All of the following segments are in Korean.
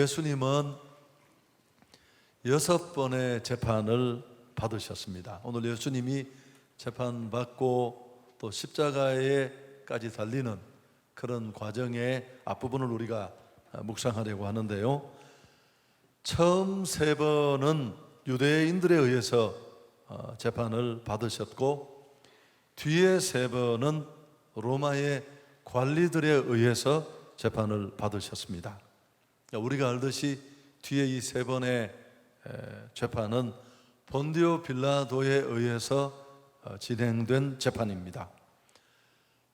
예수님은 6번의 재판을 받으셨습니다. 오늘 예수님이 재판받고 또 십자가에까지 달리는 그런 과정의 앞부분을 우리가 묵상하려고 하는데요, 처음 3번은 유대인들에 의해서 재판을 받으셨고, 뒤에 3번은 로마의 관리들에 의해서 재판을 받으셨습니다. 우리가 알듯이 뒤에 이 3번의 재판은 본디오 빌라도에 의해서 진행된 재판입니다.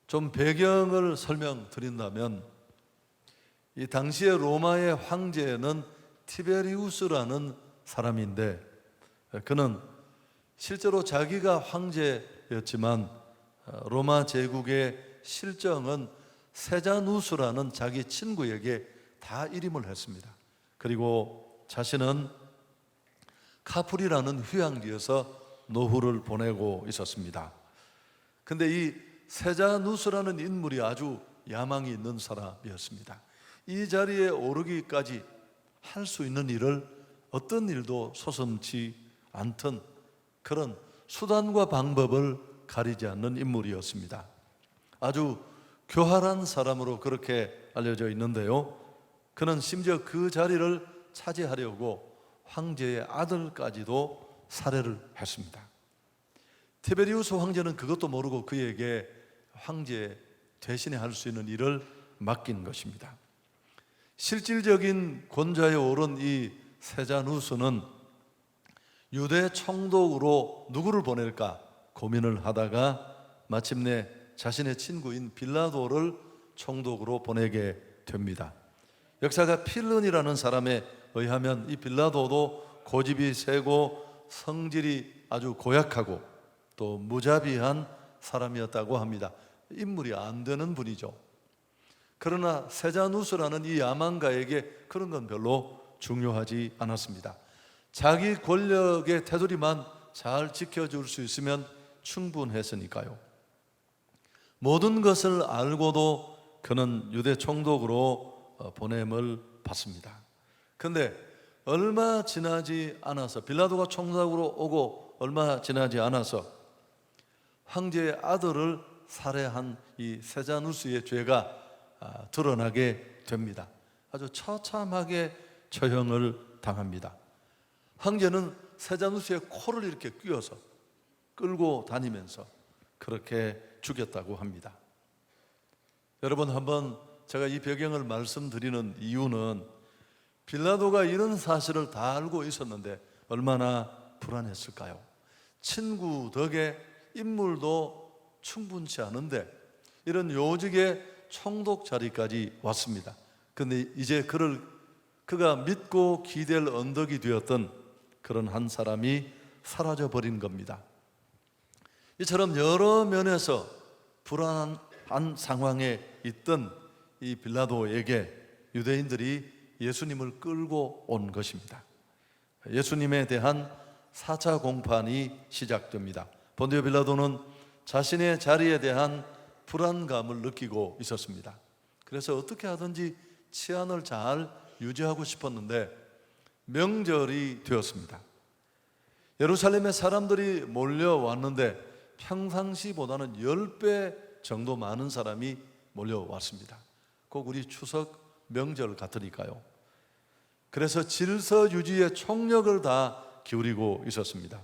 좀 배경을 설명드린다면, 이 당시의 로마의 황제는 티베리우스라는 사람인데, 그는 실제로 자기가 황제였지만 로마 제국의 실정은 세자누스라는 자기 친구에게 다 일임을 했습니다. 그리고 자신은 카프리라는 휴양지에서 노후를 보내고 있었습니다. 근데 이 세자누스라는 인물이 아주 야망이 있는 사람이었습니다. 이 자리에 오르기까지 할 수 있는 일을 어떤 일도 소심치 않던 그런 수단과 방법을 가리지 않는 인물이었습니다. 아주 교활한 사람으로 그렇게 알려져 있는데요, 그는 심지어 그 자리를 차지하려고 황제의 아들까지도 살해를 했습니다. 티베리우스 황제는 그것도 모르고 그에게 황제 대신에 할 수 있는 일을 맡긴 것입니다. 실질적인 권좌에 오른 이 세자누스는 유대 총독으로 누구를 보낼까 고민을 하다가 마침내 자신의 친구인 빌라도를 총독으로 보내게 됩니다. 역사가 필른이라는 사람에 의하면 이 빌라도도 고집이 세고 성질이 아주 고약하고 또 무자비한 사람이었다고 합니다. 인물이 안 되는 분이죠. 그러나 세자누스라는 이 야망가에게 그런 건 별로 중요하지 않았습니다. 자기 권력의 테두리만 잘 지켜줄 수 있으면 충분했으니까요. 모든 것을 알고도 그는 유대 총독으로 보냄을 받습니다. 그런데 얼마 지나지 않아서, 빌라도가 총독으로 오고 얼마 지나지 않아서 황제의 아들을 살해한 이 세자누스의 죄가 드러나게 됩니다. 아주 처참하게 처형을 당합니다. 황제는 세자누스의 코를 이렇게 꿰어서 끌고 다니면서 그렇게 죽였다고 합니다. 여러분, 한번 제가 이 배경을 말씀드리는 이유는 빌라도가 이런 사실을 다 알고 있었는데 얼마나 불안했을까요? 친구 덕에 인물도 충분치 않은데 이런 요직의 총독 자리까지 왔습니다. 그런데 이제 그가 믿고 기댈 언덕이 되었던 그런 한 사람이 사라져 버린 겁니다. 이처럼 여러 면에서 불안한 상황에 있던 이 빌라도에게 유대인들이 예수님을 끌고 온 것입니다. 예수님에 대한 4차 공판이 시작됩니다. 본디오 빌라도는 자신의 자리에 대한 불안감을 느끼고 있었습니다. 그래서 어떻게 하든지 치안을 잘 유지하고 싶었는데 명절이 되었습니다. 예루살렘에 사람들이 몰려왔는데 평상시보다는 10배 정도 많은 사람이 몰려왔습니다. 꼭 우리 추석 명절 같으니까요. 그래서 질서 유지에 총력을 다 기울이고 있었습니다.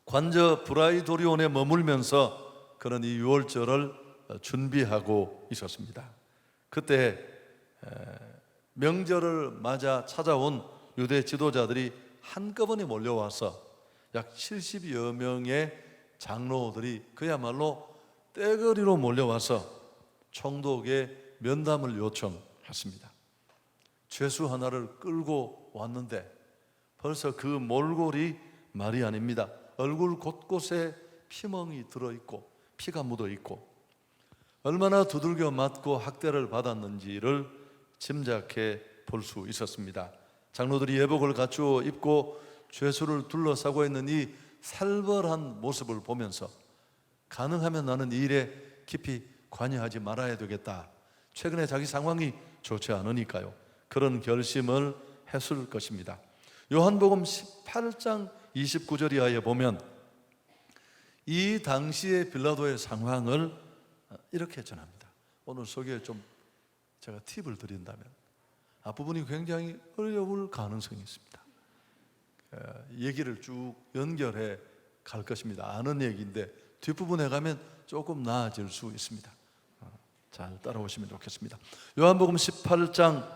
관저 브라이도리온에 머물면서 그런 이 유월절을 준비하고 있었습니다. 그때 명절을 맞아 찾아온 유대 지도자들이 한꺼번에 몰려와서 약 70여 명의 장로들이 그야말로 떼거리로 몰려와서 총독의 면담을 요청했습니다. 죄수 하나를 끌고 왔는데 벌써 그 몰골이 말이 아닙니다. 얼굴 곳곳에 피멍이 들어있고 피가 묻어있고 얼마나 두들겨 맞고 학대를 받았는지를 짐작해 볼 수 있었습니다. 장로들이 예복을 갖추어 입고 죄수를 둘러싸고 있는 이 살벌한 모습을 보면서 가능하면 나는 이 일에 깊이 관여하지 말아야 되겠다. 최근에 자기 상황이 좋지 않으니까요. 그런 결심을 했을 것입니다. 요한복음 18장 29절 이하에 보면 이 당시의 빌라도의 상황을 이렇게 전합니다. 오늘 소개에 좀 제가 팁을 드린다면 앞부분이 굉장히 어려울 가능성이 있습니다. 얘기를 쭉 연결해 갈 것입니다. 아는 얘기인데 뒷부분에 가면 조금 나아질 수 있습니다. 잘 따라오시면 좋겠습니다. 요한복음 18장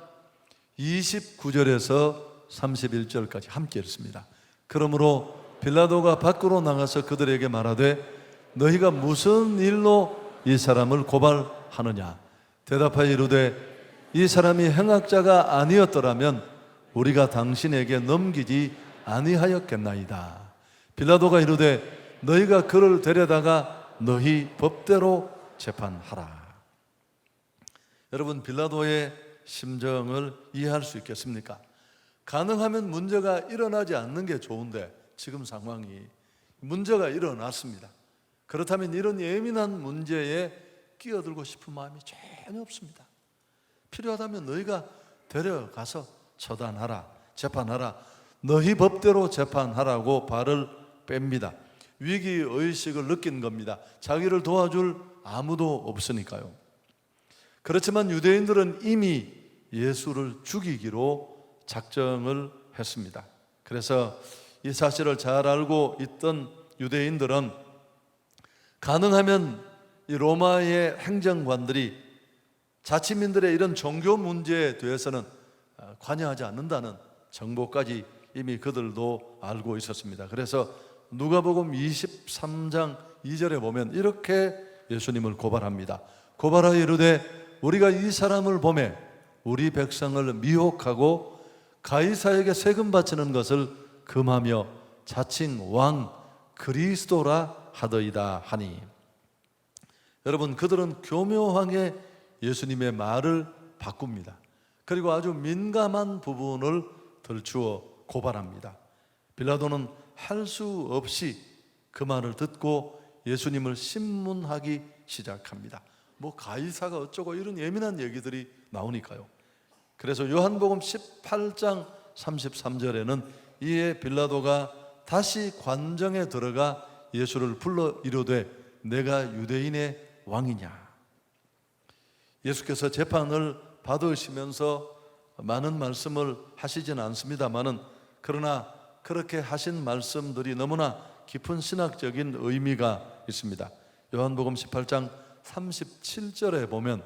29절에서 31절까지 함께 읽습니다. 그러므로 빌라도가 밖으로 나가서 그들에게 말하되 너희가 무슨 일로 이 사람을 고발하느냐? 대답하여 이르되 이 사람이 행악자가 아니었더라면 우리가 당신에게 넘기지 아니하였겠나이다. 빌라도가 이르되 너희가 그를 데려다가 너희 법대로 재판하라. 여러분, 빌라도의 심정을 이해할 수 있겠습니까? 가능하면 문제가 일어나지 않는 게 좋은데 지금 상황이 문제가 일어났습니다. 그렇다면 이런 예민한 문제에 끼어들고 싶은 마음이 전혀 없습니다. 필요하다면 너희가 데려가서 처단하라, 재판하라, 너희 법대로 재판하라고 발을 뺍니다. 위기의식을 느낀 겁니다. 자기를 도와줄 아무도 없으니까요. 그렇지만 유대인들은 이미 예수를 죽이기로 작정을 했습니다. 그래서 이 사실을 잘 알고 있던 유대인들은 가능하면 이 로마의 행정관들이 자치민들의 이런 종교 문제에 대해서는 관여하지 않는다는 정보까지 이미 그들도 알고 있었습니다. 그래서 누가복음 23장 2절에 보면 이렇게 예수님을 고발합니다. 고발하여 이르되 우리가 이 사람을 보매 우리 백성을 미혹하고 가이사에게 세금 바치는 것을 금하며 자칭 왕 그리스도라 하더이다 하니. 여러분, 그들은 교묘하게 예수님의 말을 바꿉니다. 그리고 아주 민감한 부분을 들추어 고발합니다. 빌라도는 할 수 없이 그 말을 듣고 예수님을 신문하기 시작합니다. 뭐 가이사가 어쩌고 이런 예민한 얘기들이 나오니까요. 그래서 요한복음 18장 33절에는 이에 빌라도가 다시 관정에 들어가 예수를 불러 이르되 내가 유대인의 왕이냐. 예수께서 재판을 받으시면서 많은 말씀을 하시지는 않습니다만은 그러나 그렇게 하신 말씀들이 너무나 깊은 신학적인 의미가 있습니다. 요한복음 18장 37절에 보면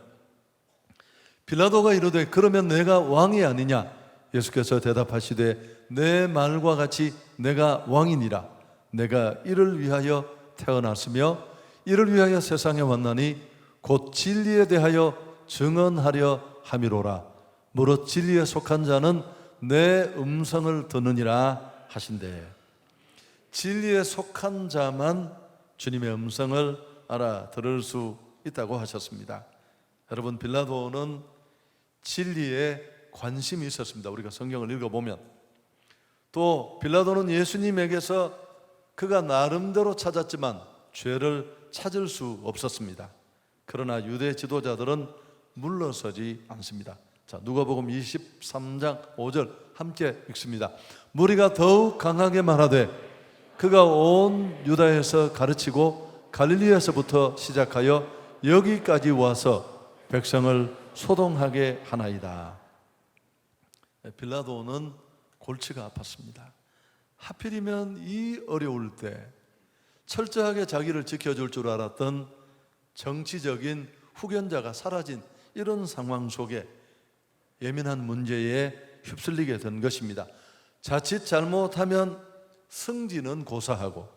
빌라도가 이르되 그러면 내가 왕이 아니냐? 예수께서 대답하시되 내 말과 같이 내가 왕이니라. 내가 이를 위하여 태어났으며 이를 위하여 세상에 왔나니 곧 진리에 대하여 증언하려 함이로라. 무릇 진리에 속한 자는 내 음성을 듣느니라 하신대. 진리에 속한 자만 주님의 음성을 알아들을 수 있다고 하셨습니다. 여러분, 빌라도는 진리에 관심이 있었습니다. 우리가 성경을 읽어보면 또 빌라도는 예수님에게서 그가 나름대로 찾았지만 죄를 찾을 수 없었습니다. 그러나 유대 지도자들은 물러서지 않습니다. 자, 누가복음 23장 5절 함께 읽습니다. 무리가 더욱 강하게 말하되 그가 온 유다에서 가르치고 갈릴리에서부터 시작하여 여기까지 와서 백성을 소동하게 하나이다. 빌라도는 골치가 아팠습니다. 하필이면 이 어려울 때 철저하게 자기를 지켜줄 줄 알았던 정치적인 후견자가 사라진 이런 상황 속에 예민한 문제에 휩쓸리게 된 것입니다. 자칫 잘못하면 승진은 고사하고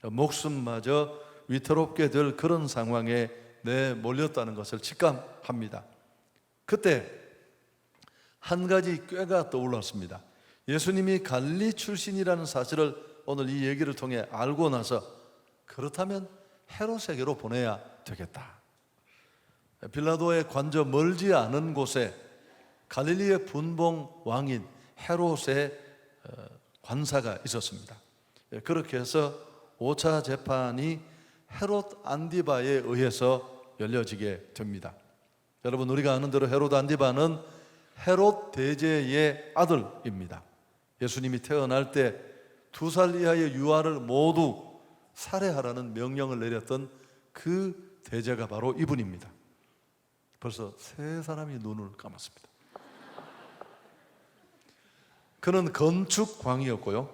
목숨마저 위태롭게 될 그런 상황에 내몰렸다는 것을 직감합니다. 그때 한 가지 꾀가 떠올랐습니다. 예수님이 갈릴리 출신이라는 사실을 오늘 이 얘기를 통해 알고 나서 그렇다면 헤롯에게로 보내야 되겠다. 빌라도의 관저 멀지 않은 곳에 갈릴리의 분봉 왕인 헤롯의 관사가 있었습니다. 그렇게 해서 5차 재판이 헤롯 안디바에 의해서 열려지게 됩니다. 여러분, 우리가 아는 대로 헤롯 안디바는 헤롯 대제의 아들입니다. 예수님이 태어날 때 2살 이하의 유아를 모두 살해하라는 명령을 내렸던 그 대제가 바로 이분입니다. 벌써 3사람이 눈을 감았습니다. 그는 건축광이었고요,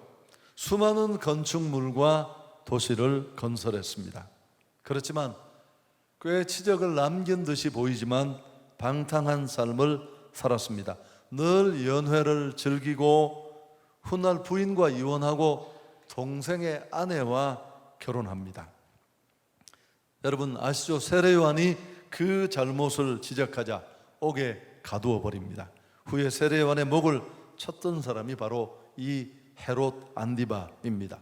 수많은 건축물과 도시를 건설했습니다. 그렇지만 꽤 치적을 남긴 듯이 보이지만 방탕한 삶을 살았습니다. 늘 연회를 즐기고 훗날 부인과 이혼하고 동생의 아내와 결혼합니다. 여러분 아시죠? 세례 요한이 그 잘못을 지적하자 옥에 가두어 버립니다. 후에 세례 요한의 목을 쳤던 사람이 바로 이 헤롯 안디바입니다.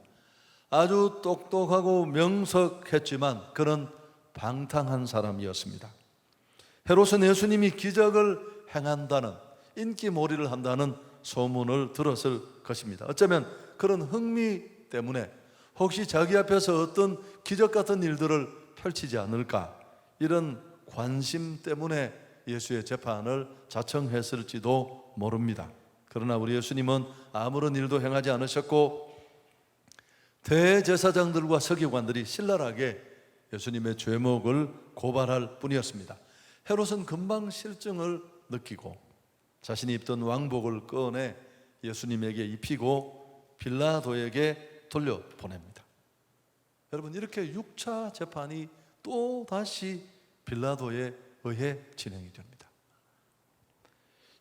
아주 똑똑하고 명석했지만 그는 방탕한 사람이었습니다. 헤롯은 예수님이 기적을 행한다는, 인기몰이를 한다는 소문을 들었을 것입니다. 어쩌면 그런 흥미 때문에 혹시 자기 앞에서 어떤 기적 같은 일들을 펼치지 않을까, 이런 관심 때문에 예수의 재판을 자청했을지도 모릅니다. 그러나 우리 예수님은 아무런 일도 행하지 않으셨고 대제사장들과 서기관들이 신랄하게 예수님의 죄목을 고발할 뿐이었습니다. 헤롯은 금방 실증을 느끼고 자신이 입던 왕복을 꺼내 예수님에게 입히고 빌라도에게 돌려보냅니다. 여러분, 이렇게 6차 재판이 또 다시 빌라도에 의해 진행이 됩니다.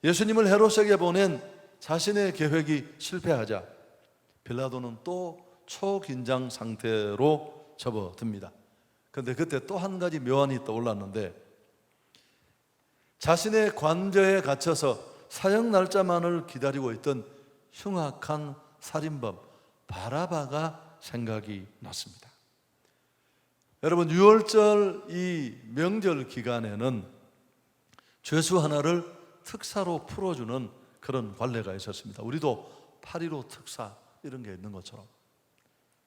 예수님을 헤롯에게 보낸 자신의 계획이 실패하자 빌라도는 또 초긴장 상태로 접어듭니다. 그런데 그때 또 한 가지 묘안이 떠올랐는데, 자신의 관저에 갇혀서 사형 날짜만을 기다리고 있던 흉악한 살인범 바라바가 생각이 났습니다. 여러분, 유월절 이 명절 기간에는 죄수 하나를 특사로 풀어주는 그런 관례가 있었습니다. 우리도 8.15 특사 이런 게 있는 것처럼.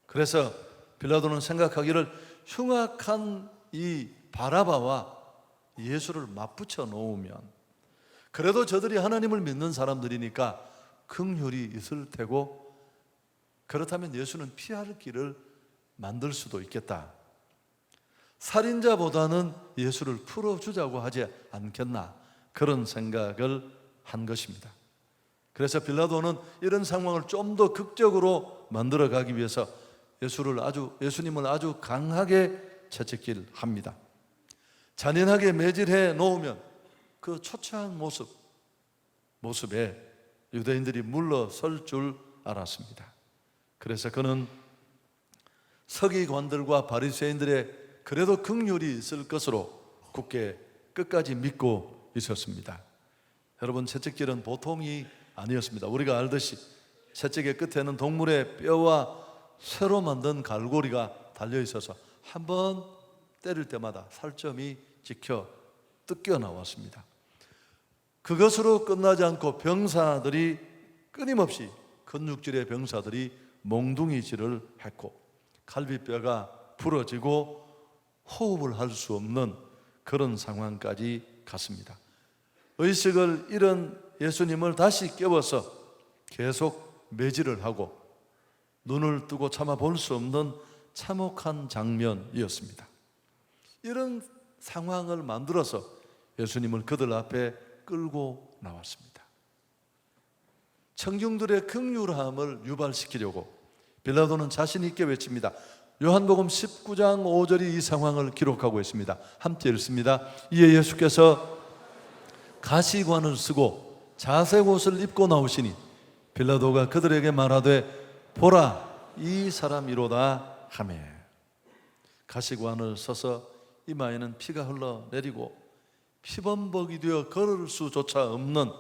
그래서 빌라도는 생각하기를 흉악한 이 바라바와 예수를 맞붙여 놓으면 그래도 저들이 하나님을 믿는 사람들이니까 긍휼이 있을 테고, 그렇다면 예수는 피할 길을 만들 수도 있겠다. 살인자보다는 예수를 풀어주자고 하지 않겠나, 그런 생각을 한 것입니다. 그래서 빌라도는 이런 상황을 좀 더 극적으로 만들어가기 위해서 예수님을 아주 강하게 채찍질 합니다. 잔인하게 매질해 놓으면 그 초췌한 모습에 유대인들이 물러설 줄 알았습니다. 그래서 그는 서기관들과 바리새인들의 그래도 긍휼이 있을 것으로 굳게 끝까지 믿고 있었습니다. 여러분, 채찍질은 보통이 아니었습니다. 우리가 알듯이 채찍의 끝에는 동물의 뼈와 쇠로 만든 갈고리가 달려 있어서 한 번 때릴 때마다 살점이 찍혀 뜯겨 나왔습니다. 그것으로 끝나지 않고 병사들이 끊임없이, 근육질의 병사들이 몽둥이질을 했고 갈비뼈가 부러지고 호흡을 할 수 없는 그런 상황까지 갔습니다. 의식을 잃은 예수님을 다시 깨워서 계속 매질을 하고 눈을 뜨고 참아 볼 수 없는 참혹한 장면이었습니다. 이런 상황을 만들어서 예수님을 그들 앞에 끌고 나왔습니다. 청중들의 긍휼함을 유발시키려고 빌라도는 자신 있게 외칩니다. 요한복음 19장 5절이 이 상황을 기록하고 있습니다. 함께 읽습니다. 이에 예수께서 가시관을 쓰고 자색 옷을 입고 나오시니 빌라도가 그들에게 말하되 보라, 이 사람이로다 하매, 가시관을 써서 이마에는 피가 흘러내리고 피범벅이 되어 걸을 수조차 없는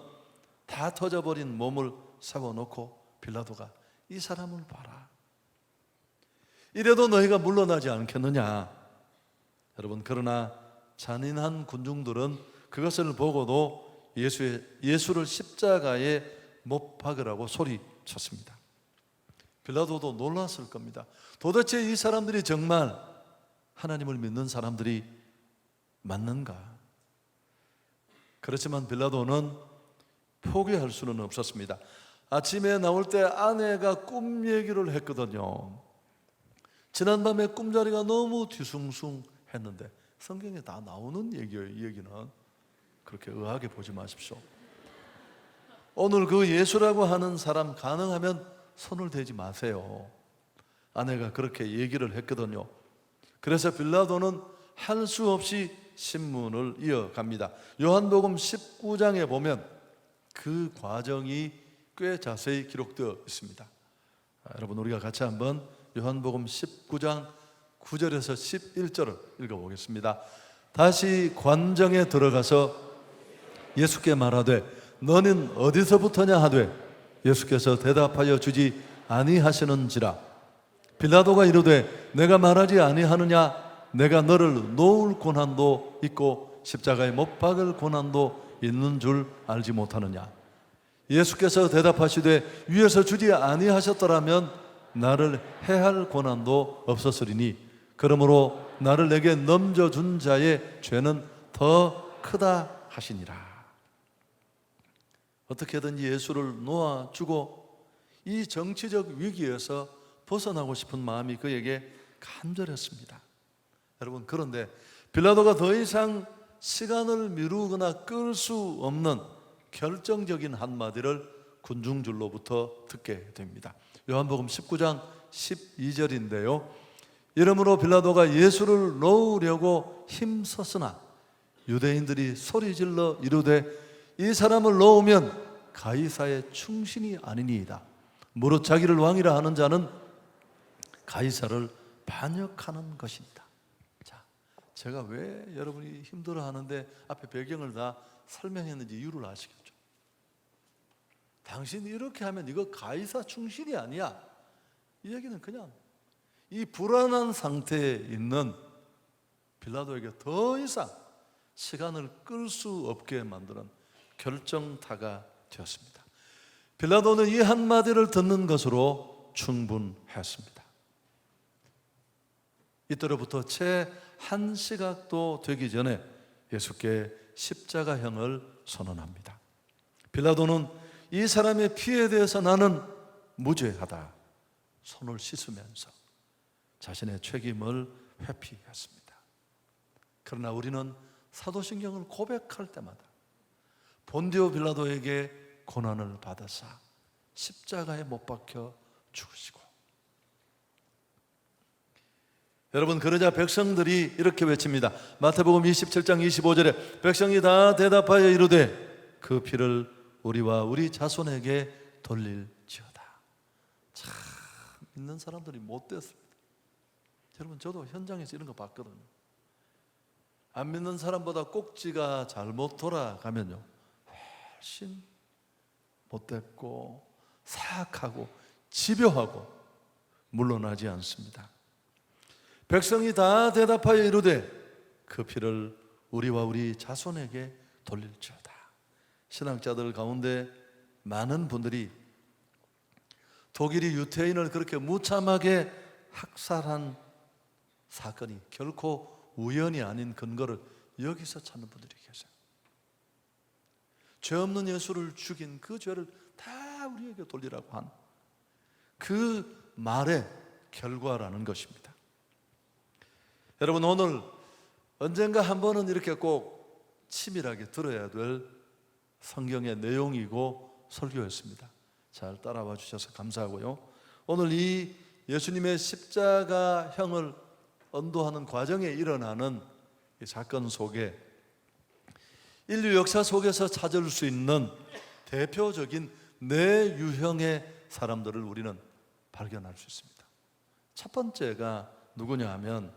다 터져버린 몸을 세워놓고 빌라도가 이 사람을 봐라, 이래도 너희가 물러나지 않겠느냐. 여러분, 그러나 잔인한 군중들은 그것을 보고도 예수를 십자가에 못 박으라고 소리쳤습니다. 빌라도도 놀랐을 겁니다. 도대체 이 사람들이 정말 하나님을 믿는 사람들이 맞는가? 그렇지만 빌라도는 포기할 수는 없었습니다. 아침에 나올 때 아내가 꿈 얘기를 했거든요. 지난밤에 꿈자리가 너무 뒤숭숭했는데, 성경에 다 나오는 얘기예요. 이 얘기는 그렇게 의아하게 보지 마십시오. 오늘 그 예수라고 하는 사람 가능하면 손을 대지 마세요. 아내가 그렇게 얘기를 했거든요. 그래서 빌라도는 할 수 없이 신문을 이어갑니다. 요한복음 19장에 보면 그 과정이 꽤 자세히 기록되어 있습니다. 여러분, 우리가 같이 한번 요한복음 19장 9절에서 11절을 읽어보겠습니다. 다시 관정에 들어가서 예수께 말하되 너는 어디서부터냐 하되 예수께서 대답하여 주지 아니하시는지라. 빌라도가 이르되 내가 말하지 아니하느냐? 내가 너를 놓을 고난도 있고 십자가에 못 박을 고난도 있는 줄 알지 못하느냐? 예수께서 대답하시되 위에서 주지 아니하셨더라면 나를 해할 고난도 없었으리니 그러므로 나를 내게 넘겨준 자의 죄는 더 크다 하시니라. 어떻게든지 예수를 놓아주고 이 정치적 위기에서 벗어나고 싶은 마음이 그에게 간절했습니다. 여러분, 그런데 빌라도가 더 이상 시간을 미루거나 끌 수 없는 결정적인 한마디를 군중줄로부터 듣게 됩니다. 요한복음 19장 12절인데요. 이러므로 빌라도가 예수를 놓으려고 힘썼으나 유대인들이 소리질러 이르되 이 사람을 놓으면 가이사의 충신이 아니니이다. 무릇 자기를 왕이라 하는 자는 가이사를 반역하는 것이다. 자, 제가 왜 여러분이 힘들어하는데 앞에 배경을 다 설명했는지 이유를 아시겠죠? 당신이 이렇게 하면 이거 가이사 충신이 아니야. 이 얘기는 그냥 이 불안한 상태에 있는 빌라도에게 더 이상 시간을 끌 수 없게 만드는 결정타가 되었습니다. 빌라도는 이 한마디를 듣는 것으로 충분했습니다. 이때로부터 채 한 시각도 되기 전에 예수께 십자가형을 선언합니다. 빌라도는 이 사람의 피에 대해서 나는 무죄하다 손을 씻으면서 자신의 책임을 회피했습니다. 그러나 우리는 사도신경을 고백할 때마다 본디오 빌라도에게 고난을 받으사 십자가에 못 박혀 죽으시고, 여러분, 그러자 백성들이 이렇게 외칩니다. 마태복음 27장 25절에 백성이 다 대답하여 이르되 그 피를 우리와 우리 자손에게 돌릴지어다. 참 믿는 사람들이 못됐습니다. 여러분, 저도 현장에서 이런 거 봤거든요. 안 믿는 사람보다 꼭지가 잘못 돌아가면요 훨씬 못됐고 사악하고 집요하고 물러나지 않습니다. 백성이 다 대답하여 이르되 그 피를 우리와 우리 자손에게 돌릴지어다. 신학자들 가운데 많은 분들이 독일이 유태인을 그렇게 무참하게 학살한 사건이 결코 우연이 아닌 근거를 여기서 찾는 분들이 계세요. 죄 없는 예수를 죽인 그 죄를 다 우리에게 돌리라고 한 그 말의 결과라는 것입니다. 여러분, 오늘 언젠가 한 번은 이렇게 꼭 치밀하게 들어야 될 성경의 내용이고 설교였습니다. 잘 따라와 주셔서 감사하고요. 오늘 이 예수님의 십자가형을 언도하는 과정에 일어나는 이 사건 속에 인류 역사 속에서 찾을 수 있는 대표적인 네 유형의 사람들을 우리는 발견할 수 있습니다. 첫 번째가 누구냐 하면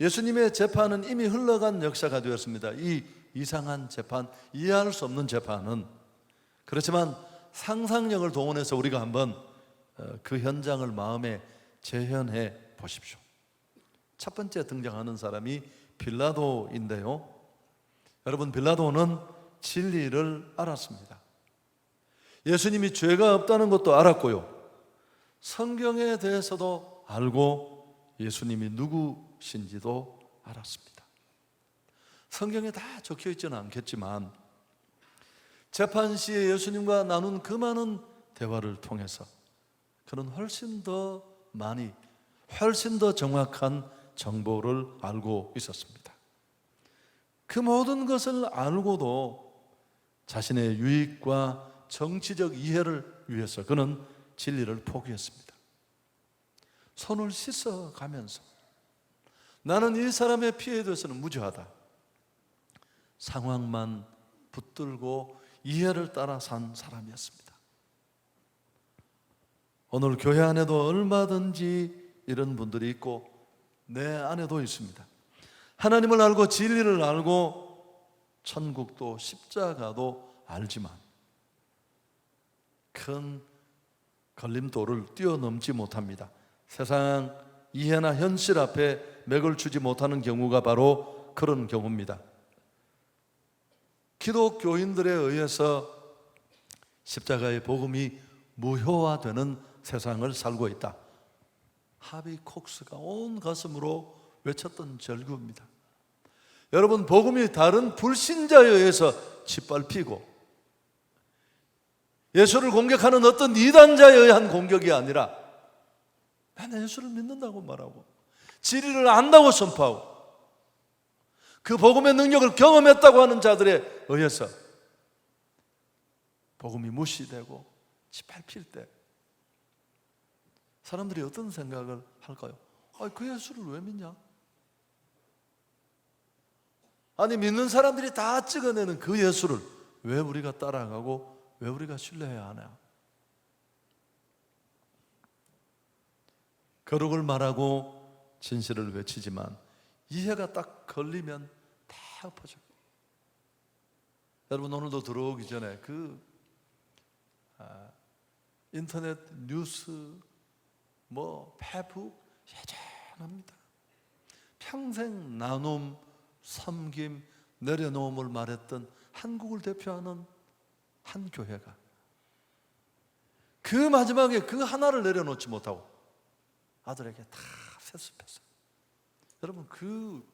예수님의 재판은 이미 흘러간 역사가 되었습니다. 이 이상한 재판, 이해할 수 없는 재판은, 그렇지만 상상력을 동원해서 우리가 한번 그 현장을 마음에 재현해 보십시오. 첫 번째 등장하는 사람이 빌라도인데요. 여러분, 빌라도는 진리를 알았습니다. 예수님이 죄가 없다는 것도 알았고요, 성경에 대해서도 알고 예수님이 누구신지도 알았습니다. 성경에 다 적혀 있지는 않겠지만 재판 시에 예수님과 나눈 그 많은 대화를 통해서 그는 훨씬 더 많이, 훨씬 더 정확한 정보를 알고 있었습니다. 그 모든 것을 알고도 자신의 유익과 정치적 이해를 위해서 그는 진리를 포기했습니다. 손을 씻어가면서 나는 이 사람의 피해에 대해서는 무죄하다, 상황만 붙들고 이해를 따라 산 사람이었습니다. 오늘 교회 안에도 얼마든지 이런 분들이 있고 내 안에도 있습니다. 하나님을 알고 진리를 알고 천국도 십자가도 알지만 큰 걸림돌을 뛰어넘지 못합니다. 세상 이해나 현실 앞에 맥을 추지 못하는 경우가 바로 그런 경우입니다. 기독교인들에 의해서 십자가의 복음이 무효화되는 세상을 살고 있다. 하비 콕스가 온 가슴으로 외쳤던 절규입니다. 여러분, 복음이 다른 불신자에 의해서 짓밟히고 예수를 공격하는 어떤 이단자에 의한 공격이 아니라 나는 예수를 믿는다고 말하고 진리를 안다고 선포하고 그 복음의 능력을 경험했다고 하는 자들에 의해서 복음이 무시되고 짓밟힐 때 사람들이 어떤 생각을 할까요? 그 예수를 왜 믿냐? 아니, 믿는 사람들이 다 찍어내는 그 예수를 왜 우리가 따라가고 왜 우리가 신뢰해야 하냐? 거룩을 말하고 진실을 외치지만 이해가 딱 걸리면 다 엎어져요. 여러분, 오늘도 들어오기 전에 인터넷 뉴스 페북 여전합니다. 평생 나눔, 섬김, 내려놓음을 말했던 한국을 대표하는 한 교회가 그 마지막에 그 하나를 내려놓지 못하고 아들에게 다 세습했어요. 여러분, 그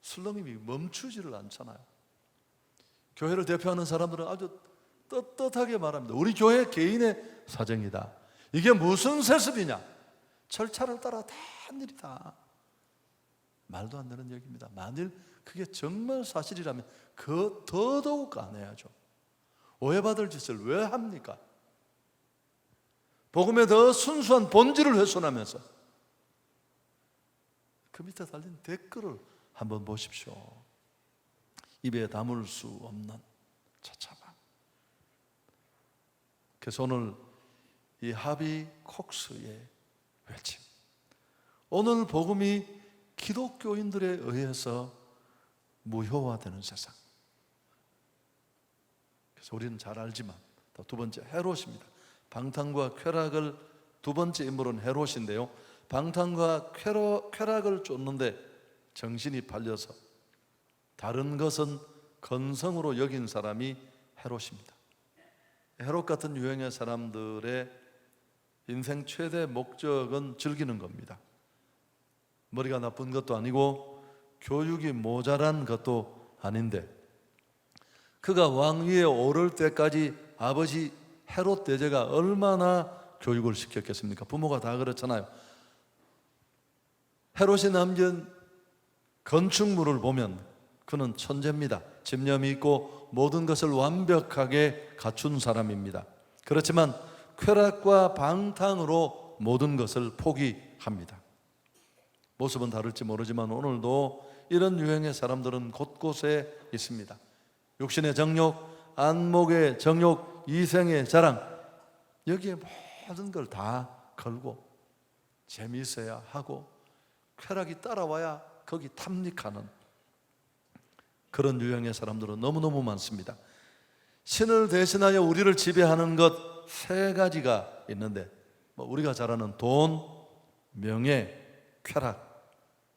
술렁임이 멈추지를 않잖아요. 교회를 대표하는 사람들은 아주 떳떳하게 말합니다. 우리 교회 개인의 사정이다. 이게 무슨 세습이냐? 절차를 따라 다 한 일이다. 말도 안 되는 얘기입니다. 만일 그게 정말 사실이라면 그 더더욱 안 해야죠. 오해받을 짓을 왜 합니까? 복음의 더 순수한 본질을 훼손하면서 그 밑에 달린 댓글을 한번 보십시오. 입에 담을 수 없는 처참함. 그래서 오늘 이 하비 콕스의 외침, 오늘 복음이 기독교인들에 의해서 무효화되는 세상. 그래서 우리는 잘 알지만 또 두 번째 헤롯입니다. 방탕과 쾌락을 두 번째 인물은 헤롯인데요, 방탕과 쾌락을 쫓는데 정신이 팔려서 다른 것은 건성으로 여긴 사람이 헤롯입니다. 헤롯 같은 유형의 사람들의 인생 최대 목적은 즐기는 겁니다. 머리가 나쁜 것도 아니고 교육이 모자란 것도 아닌데 그가 왕위에 오를 때까지 아버지 헤롯 대제가 얼마나 교육을 시켰겠습니까? 부모가 다 그렇잖아요. 헤롯이 남긴 건축물을 보면 그는 천재입니다. 집념이 있고 모든 것을 완벽하게 갖춘 사람입니다. 그렇지만 쾌락과 방탕으로 모든 것을 포기합니다. 모습은 다를지 모르지만 오늘도 이런 유형의 사람들은 곳곳에 있습니다. 육신의 정욕, 안목의 정욕, 이생의 자랑, 여기에 모든 걸 다 걸고 재미있어야 하고 쾌락이 따라와야 거기 탐닉하는 그런 유형의 사람들은 너무너무 많습니다. 신을 대신하여 우리를 지배하는 것 세 가지가 있는데 우리가 잘 아는 돈, 명예, 쾌락,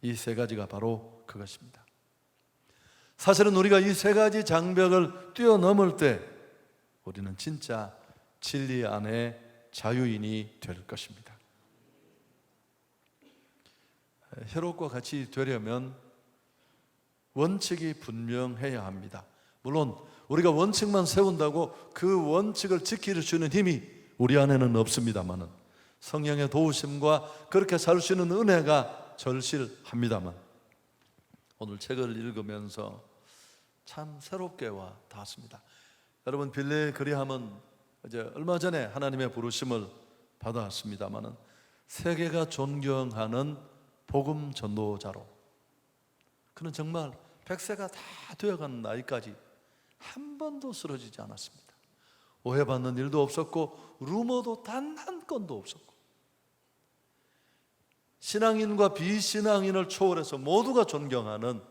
이 세 가지가 바로 그것입니다. 사실은 우리가 이 세 가지 장벽을 뛰어넘을 때 우리는 진짜 진리 안에 자유인이 될 것입니다. 헤롯과 같이 되려면 원칙이 분명해야 합니다. 물론 우리가 원칙만 세운다고 그 원칙을 지킬 수 있는 힘이 우리 안에는 없습니다만은 성령의 도우심과 그렇게 살 수 있는 은혜가 절실합니다만 오늘 책을 읽으면서 참 새롭게 와 닿았습니다. 여러분, 빌리 그리함은 이제 얼마 전에 하나님의 부르심을 받았습니다만은 세계가 존경하는 복음 전도자로, 그는 정말 100세가 다 되어가는 나이까지 한 번도 쓰러지지 않았습니다. 오해받는 일도 없었고 루머도 단 한 건도 없었고 신앙인과 비신앙인을 초월해서 모두가 존경하는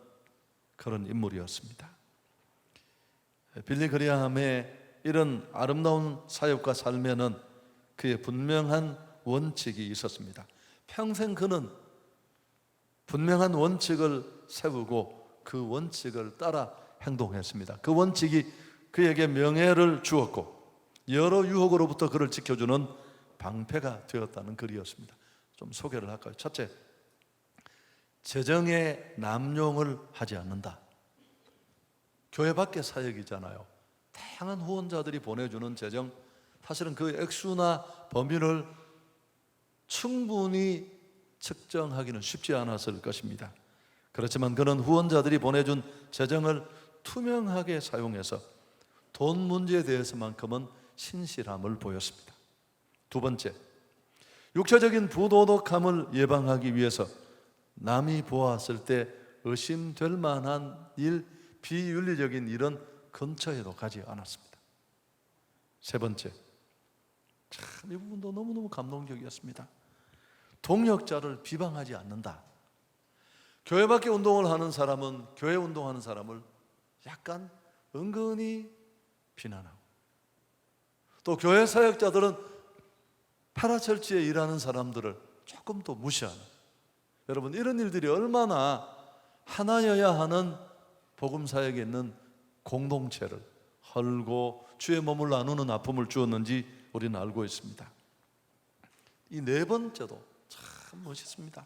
그런 인물이었습니다. 빌리 그리함의 이런 아름다운 사역과 삶에는 그의 분명한 원칙이 있었습니다. 평생 그는 분명한 원칙을 세우고 그 원칙을 따라 행동했습니다. 그 원칙이 그에게 명예를 주었고 여러 유혹으로부터 그를 지켜주는 방패가 되었다는 글이었습니다. 좀 소개를 할까요? 첫째, 재정의 남용을 하지 않는다. 교회 밖의 사역이잖아요. 다양한 후원자들이 보내주는 재정, 사실은 그 액수나 범위를 충분히 측정하기는 쉽지 않았을 것입니다. 그렇지만 그는 후원자들이 보내준 재정을 투명하게 사용해서 돈 문제에 대해서만큼은 신실함을 보였습니다. 두 번째, 육체적인 부도덕함을 예방하기 위해서 남이 보았을 때 의심될 만한 일, 비윤리적인 일은 근처에도 가지 않았습니다. 세 번째, 참 이 부분도 너무너무 감동적이었습니다. 동역자를 비방하지 않는다. 교회 밖에 운동을 하는 사람은 교회 운동하는 사람을 약간 은근히 비난하고, 또 교회 사역자들은 파라철치에 일하는 사람들을 조금 더 무시하는, 여러분, 이런 일들이 얼마나 하나여야 하는 복음 사역에 있는 공동체를 헐고 주의 몸을 나누는 아픔을 주었는지 우리는 알고 있습니다. 이 네 번째도 참 멋있습니다.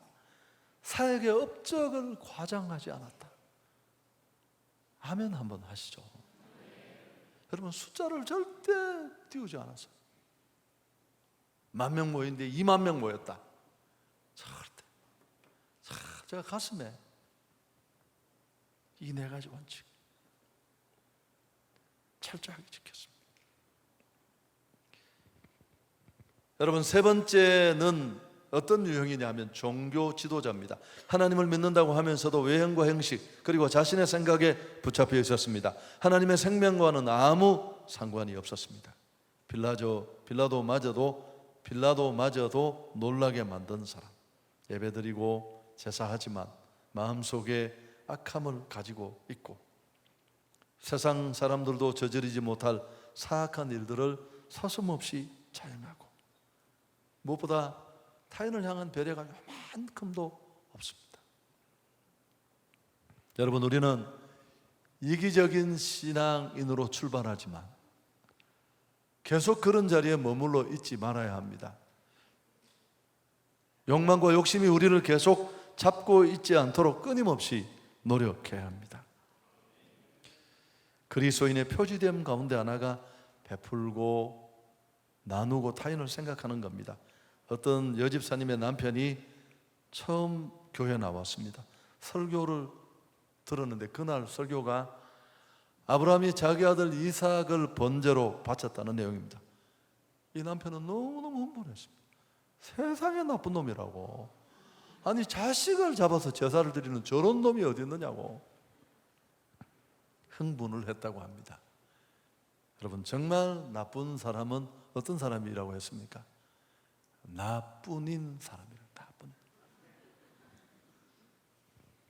사역의 업적을 과장하지 않았다. 아멘 한번 하시죠. 여러분, 숫자를 절대 띄우지 않았어요. 10,000명 모였는데 20,000명 모였다. 절대. 제가 가슴에 이 네 가지 원칙 철저하게 지켰습니다. 여러분, 세 번째는 어떤 유형이냐면 종교 지도자입니다. 하나님을 믿는다고 하면서도 외형과 형식 그리고 자신의 생각에 붙잡혀 있었습니다. 하나님의 생명과는 아무 상관이 없었습니다. 빌라도마저도 놀라게 만든 사람. 예배드리고 제사하지만 마음속에 악함을 가지고 있고 세상 사람들도 저지르지 못할 사악한 일들을 서슴없이 자행하고 무엇보다 타인을 향한 배려가 요만큼도 없습니다. 여러분, 우리는 이기적인 신앙인으로 출발하지만 계속 그런 자리에 머물러 있지 말아야 합니다. 욕망과 욕심이 우리를 계속 잡고 있지 않도록 끊임없이 노력해야 합니다. 그리스도인의 표지됨 가운데 하나가 베풀고 나누고 타인을 생각하는 겁니다. 어떤 여집사님의 남편이 처음 교회에 나왔습니다. 설교를 들었는데 그날 설교가 아브라함이 자기 아들 이삭을 번제로 바쳤다는 내용입니다. 이 남편은 너무너무 흥분했습니다. 세상에 나쁜 놈이라고. 아니, 자식을 잡아서 제사를 드리는 저런 놈이 어디 있느냐고 흥분을 했다고 합니다. 여러분, 정말 나쁜 사람은 어떤 사람이라고 했습니까? 나뿐인 사람이라. 나뿐.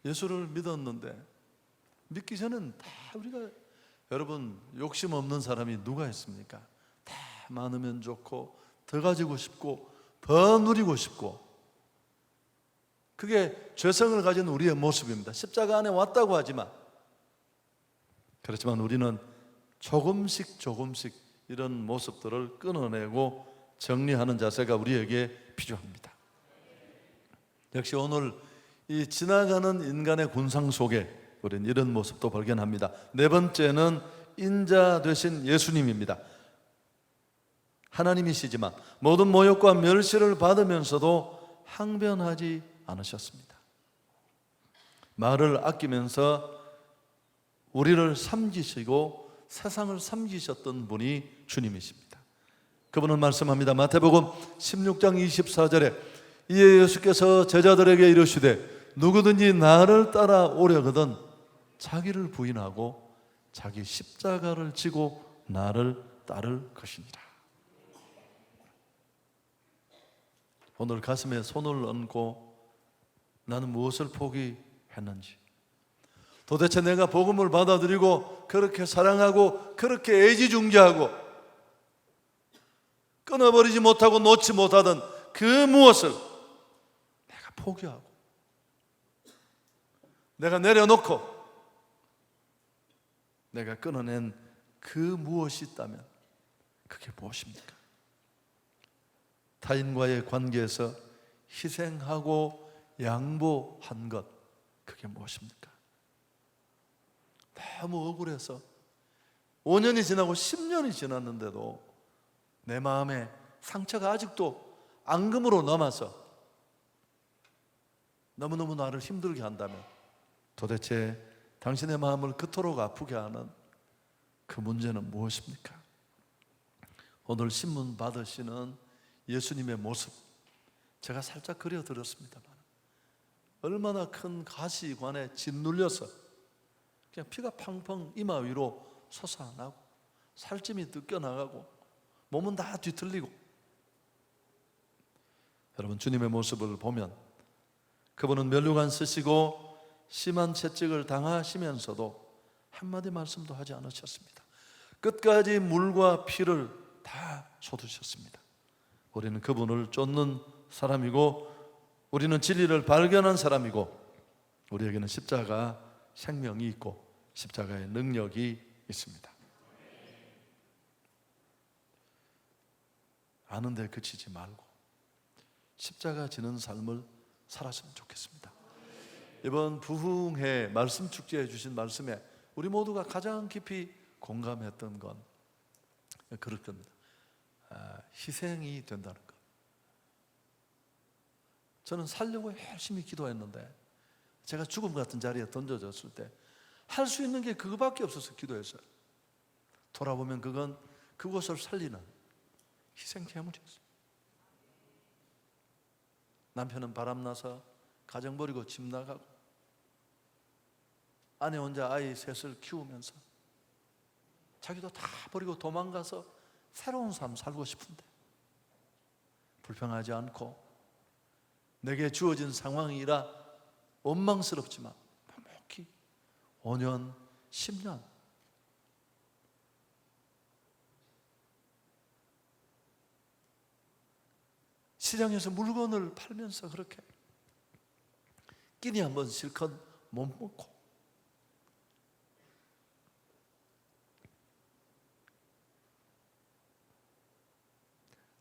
예수를 믿었는데 믿기 전엔 다 우리가, 여러분, 욕심 없는 사람이 누가 있습니까? 다 많으면 좋고 더 가지고 싶고 더 누리고 싶고, 그게 죄성을 가진 우리의 모습입니다. 십자가 안에 왔다고 하지만, 그렇지만 우리는 조금씩 이런 모습들을 끊어내고 정리하는 자세가 우리에게 필요합니다. 역시 오늘 이 지나가는 인간의 군상 속에 우리는 이런 모습도 발견합니다. 네 번째는 인자 되신 예수님입니다. 하나님이시지만 모든 모욕과 멸시를 받으면서도 항변하지 않으셨습니다. 말을 아끼면서 우리를 섬기시고 세상을 섬기셨던 분이 주님이십니다. 그분은 말씀합니다. 마태복음 16장 24절에 이에 예수께서 제자들에게 이르시되 누구든지 나를 따라오려거든 자기를 부인하고 자기 십자가를 지고 나를 따를 것이니라. 오늘 가슴에 손을 얹고 나는 무엇을 포기했는지, 도대체 내가 복음을 받아들이고 그렇게 사랑하고 그렇게 애지중지하고 끊어버리지 못하고 놓지 못하던 그 무엇을 내가 포기하고 내가 내려놓고 내가 끊어낸 그 무엇이 있다면 그게 무엇입니까? 타인과의 관계에서 희생하고 양보한 것, 그게 무엇입니까? 너무 억울해서 5년이 지나고 10년이 지났는데도 내 마음에 상처가 아직도 앙금으로 남아서 너무너무 나를 힘들게 한다면 도대체 당신의 마음을 그토록 아프게 하는 그 문제는 무엇입니까? 오늘 신문 받으시는 예수님의 모습 제가 살짝 그려드렸습니다만 얼마나 큰 가시관에 짓눌려서 그냥 피가 팡팡 이마 위로 솟아나고 살찜이 뜯겨나가고 몸은 다 뒤틀리고, 여러분 주님의 모습을 보면 그분은 면류관 쓰시고 심한 채찍을 당하시면서도 한마디 말씀도 하지 않으셨습니다. 끝까지 물과 피를 다 쏟으셨습니다. 우리는 그분을 쫓는 사람이고 우리는 진리를 발견한 사람이고 우리에게는 십자가 생명이 있고 십자가의 능력이 있습니다. 아는데 그치지 말고 십자가 지는 삶을 살았으면 좋겠습니다. 이번 부흥회 말씀 축제해 주신 말씀에 우리 모두가 가장 깊이 공감했던 건 그럴 겁니다. 희생이 된다는 것. 저는 살려고 열심히 기도했는데 제가 죽음 같은 자리에 던져졌을 때 할 수 있는 게 그거밖에 없어서 기도했어요. 돌아보면 그건 그곳을 살리는 희생 제물이었어요. 남편은 바람나서 가정 버리고 집 나가고 아내 혼자 아이 셋을 키우면서 자기도 다 버리고 도망가서 새로운 삶 살고 싶은데 불평하지 않고 내게 주어진 상황이라 원망스럽지만 묵묵히 5년, 10년 시장에서 물건을 팔면서 그렇게 끼니 한번 실컷 못 먹고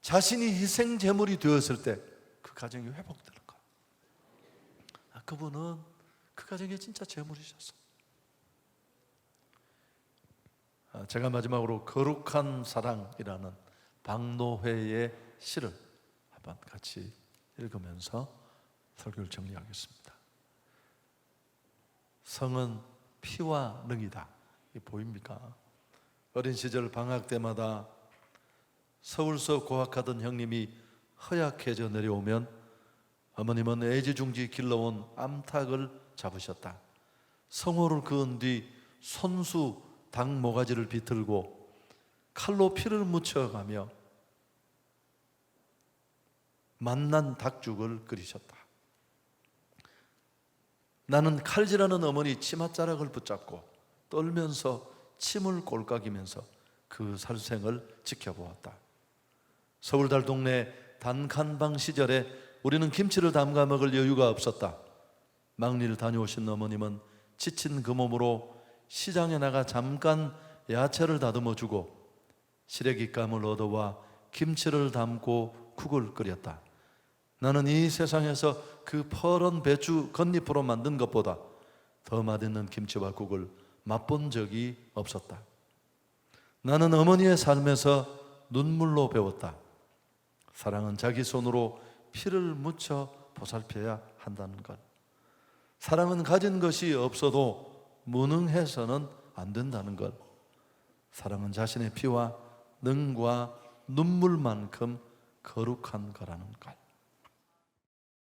자신이 희생 제물이 되었을 때 그 가정이 회복되는 거. 그분은 그 가정이 진짜 제물이셨어요. 제가 마지막으로 거룩한 사랑이라는 박노회의 시를 한번 같이 읽으면서 설교를 정리하겠습니다. 성은 피와 능이다. 이게 보입니까? 어린 시절 방학 때마다 서울서 고학하던 형님이 허약해져 내려오면 어머님은 애지중지 길러온 암탉을 잡으셨다. 성호를 그은 뒤 손수 닭 모가지를 비틀고 칼로 피를 묻혀가며 맛난 닭죽을 끓이셨다. 나는 칼질하는 어머니 치맛자락을 붙잡고 떨면서 침을 꼴깍이면서 그 살생을 지켜보았다. 서울달 동네 단칸방 시절에 우리는 김치를 담가 먹을 여유가 없었다. 막리를 다녀오신 어머님은 지친 그 몸으로 시장에 나가 잠깐 야채를 다듬어 주고 시래기감을 얻어와 김치를 담고 국을 끓였다. 나는 이 세상에서 그 퍼런 배추 겉잎으로 만든 것보다 더 맛있는 김치와 국을 맛본 적이 없었다. 나는 어머니의 삶에서 눈물로 배웠다. 사랑은 자기 손으로 피를 묻혀 보살펴야 한다는 것. 사랑은 가진 것이 없어도 무능해서는 안 된다는 것. 사랑은 자신의 피와 능과 눈물만큼 거룩한 거라는 것.